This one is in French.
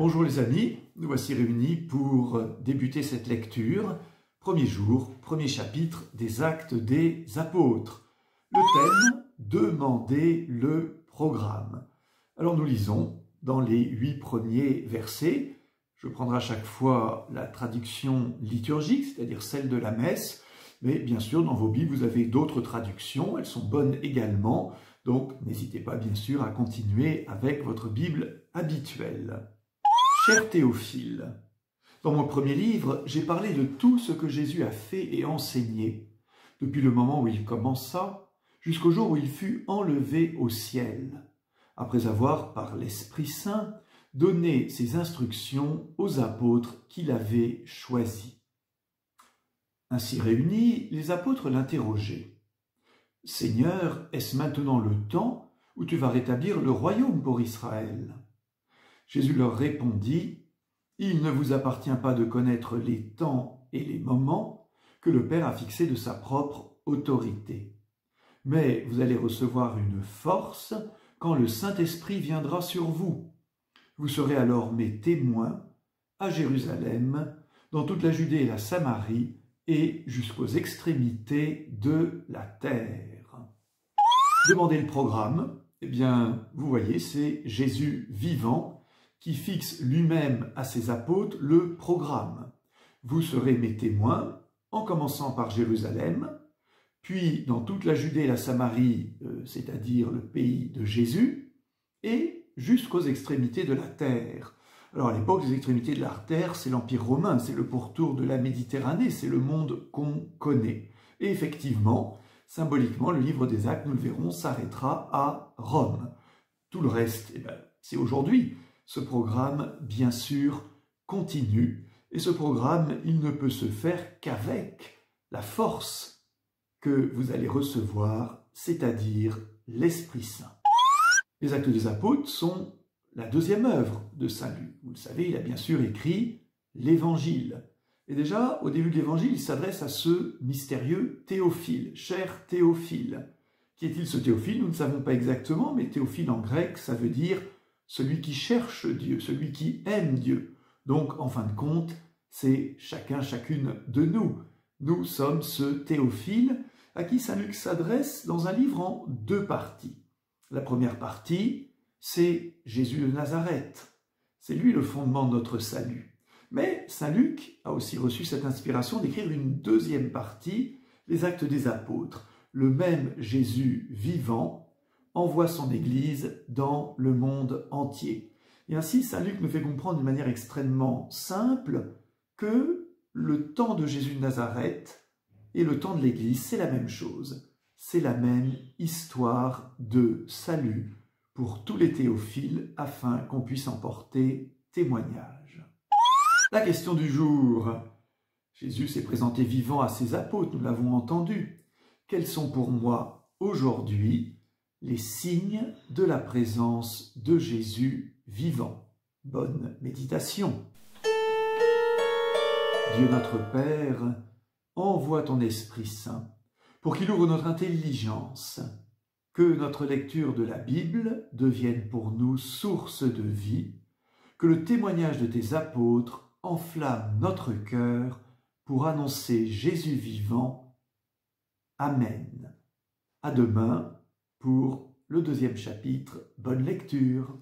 Bonjour les amis, nous voici réunis pour débuter cette lecture. Premier jour, premier chapitre des Actes des Apôtres. Le thème, demander le programme. Alors nous lisons dans les 8 premiers versets. Je prendrai à chaque fois la traduction liturgique, c'est-à-dire celle de la messe. Mais bien sûr, dans vos Bibles, vous avez d'autres traductions, elles sont bonnes également. Donc n'hésitez pas bien sûr à continuer avec votre Bible habituelle. Cher Théophile, dans mon premier livre, j'ai parlé de tout ce que Jésus a fait et enseigné, depuis le moment où il commença, jusqu'au jour où il fut enlevé au ciel, après avoir, par l'Esprit Saint, donné ses instructions aux apôtres qu'il avait choisis. Ainsi réunis, les apôtres l'interrogeaient. « Seigneur, est-ce maintenant le temps où tu vas rétablir le royaume pour Israël ?» Jésus leur répondit, « Il ne vous appartient pas de connaître les temps et les moments que le Père a fixés de sa propre autorité. Mais vous allez recevoir une force quand le Saint-Esprit viendra sur vous. Vous serez alors mes témoins à Jérusalem, dans toute la Judée et la Samarie et jusqu'aux extrémités de la terre. » Demandez le programme. Eh bien, vous voyez, c'est Jésus vivant qui fixe lui-même à ses apôtres le programme. Vous serez mes témoins, en commençant par Jérusalem, puis dans toute la Judée et la Samarie, c'est-à-dire le pays de Jésus, et jusqu'aux extrémités de la terre. Alors à l'époque, les extrémités de la terre, c'est l'Empire romain, c'est le pourtour de la Méditerranée, c'est le monde qu'on connaît. Et effectivement, symboliquement, le livre des Actes, nous le verrons, s'arrêtera à Rome. Tout le reste, eh ben, c'est aujourd'hui. Ce programme, bien sûr, continue. Et ce programme, il ne peut se faire qu'avec la force que vous allez recevoir, c'est-à-dire l'Esprit Saint. Les Actes des Apôtres sont la deuxième œuvre de Saint Luc. Vous le savez, il a bien sûr écrit l'Évangile. Et déjà, au début de l'Évangile, il s'adresse à ce mystérieux Théophile, cher Théophile. Qui est-il ce Théophile? Nous ne savons pas exactement, mais Théophile en grec, ça veut dire celui qui cherche Dieu, celui qui aime Dieu. Donc, en fin de compte, c'est chacun, chacune de nous. Nous sommes ce Théophile à qui Saint Luc s'adresse dans un livre en 2 parties. La première partie, c'est Jésus de Nazareth. C'est lui le fondement de notre salut. Mais Saint Luc a aussi reçu cette inspiration d'écrire une deuxième partie, les Actes des Apôtres. Le même Jésus vivant envoie son Église dans le monde entier. Et ainsi, Saint Luc nous fait comprendre d'une manière extrêmement simple que le temps de Jésus de Nazareth et le temps de l'Église, c'est la même chose. C'est la même histoire de salut pour tous les théophiles afin qu'on puisse en porter témoignage. La question du jour. Jésus s'est présenté vivant à ses apôtres, nous l'avons entendu. Quels sont pour moi aujourd'hui les signes de la présence de Jésus vivant? Bonne méditation. Dieu notre Père, envoie ton Esprit Saint pour qu'il ouvre notre intelligence, que notre lecture de la Bible devienne pour nous source de vie, que le témoignage de tes apôtres enflamme notre cœur pour annoncer Jésus vivant. Amen. À demain pour le 2e chapitre. Bonne lecture.